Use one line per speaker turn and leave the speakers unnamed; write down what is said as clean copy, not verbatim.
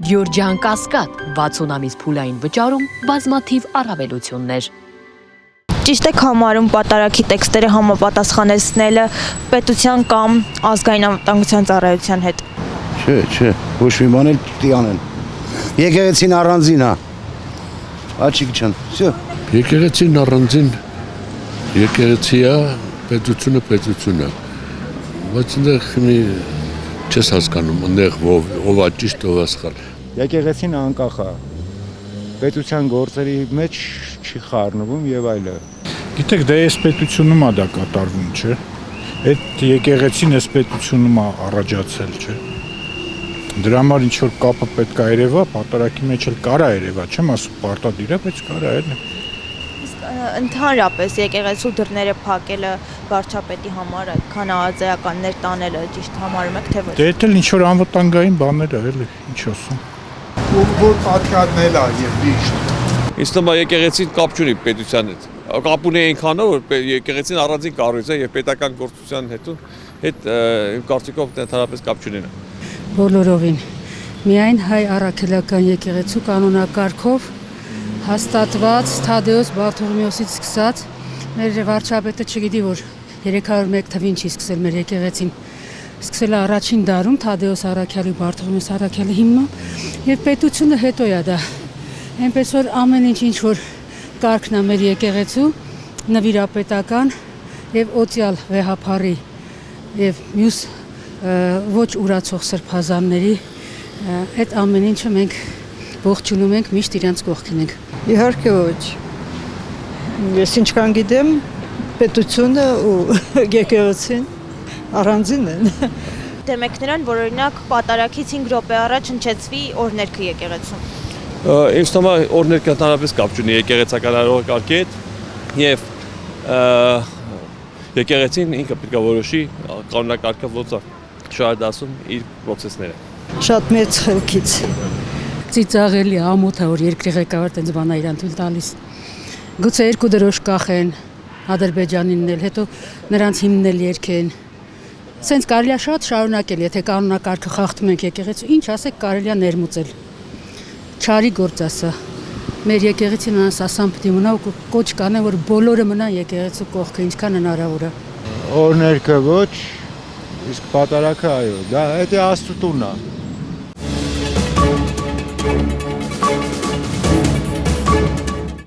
Գյորջյան Կասկադ 60 ամիս փուլային վճարում բազմաթիվ առավելություններ։
Ճիշտ եք համարում պատարագի տեքստերը համապատասխանեցնելը պետության կամ ազգային անվտանգության ծառայության հետ։
Չէ, ոչ մի բան էլ պիտի անեն։ Եկեղեցին առանձին է։ Աչիկ չան։ Всё։
Եկեղեցին առանձին եկեղեցիա, պետությունը։ Բայց այնտեղ մի չես հասկանում, այնտեղ ով է ճիշտ, ով է սխալ։
Եկեղեցին անկախ է։ Պետության գործերի մեջ չի խառնվում եւ այլը։
Գիտեք, դե այս պետությունում է դա կատարվում, չէ՞։ Այդ եկեղեցին այս պետությունում է առաջացել, չէ՞։ Դրա համար ինչ որ կապը պետք է երևա, պատարագի մեջ էլ կարա երևա, չեմ ասում պարտադիր է, բայց կարա էլի։
Իսկ ընդհանրապես եկեղեցու դռները փակելը վարչապետի համար այդքան ազեականներ տանելը ճիշտ համարում եք թե ոչ։
Դե դա էլ ինչ որ անվտանգային բաներ է, էլի, ինչ ասում։
Որ պատկառնել է եւ միշտ։
Ինձ թվում է եկեղեցին կապ չունի պետության հետ։ Կապ ունի այնքանով, որ եկեղեցին առանձին կառույց է եւ պետական գործության հետ իմ կարծիքով ընդհանրապես կապ չունեն։
Բոլորովին։ Միայն հայ առաքելական եկեղեցու կանոնակարգով հաստատված Թադեոս Բարթողմեոսից սկսած մեր վարչապետը չգիտի որ 301 թվին չի սկսել մեր եկեղեցին։ Սկսել է առաջին դարում Թադեոս առաքյալի Բարթողմեոս առաքյալի հիմնում եւ պետությունը հետո է դա։ Այնպես որ ամեն ինչ որ կարգն է մեր եկեղեցու նվիրապետական եւ օծյալ վեհափարի եւ մյուս ոչ ուրացող սրբազանների այդ ամեն ինչը մենք ողջունում ենք, միշտ իրանց կողքին ենք։
Իհարկե ոչ։ Ես ինչքան գիտեմ, պետությունը ու եկեղեցին առանձին են։
Դեմ եք նրան, որ օրինակ պատարագից 5 րոպե առաջ հնչեցվի օրհներգը եկեղեցում։
Ինձ թվում է օրհներգը ընդհանրապես կապ չունի եկեղեցական արարողակարգի հետ եւ եկեղեցին ինքը պետք է որոշի կանոնակարգը ոնց է շարադասում իր process-ները։
Շատ մեծ խելքից։
Ծիծաղելի ամոթ է որ երկրի ղեկավար տենց բանա իրան թույլ տալիս։ Գուցե երկու դրոշ կախեն Ադրբեջանինն էլ, հետո նրանց հիմնել էլ երկեն։ Սենց կարելի է շատ շարունակել, եթե կանոնակարգը խախտում ենք եկեղեցու, ինչ ասեք կարելի է ներմուծել։ Չարի գործ ասա։ Մեր եկեղեցին ասամ պիտի մնա ու կոչ կանեն որ բոլորը մնան եկեղեցու կողքը, ինչքան հնարավոր է։
Օրհներգը ոչ, իսկ պատարագը այո, դա է Աստծո տունն է։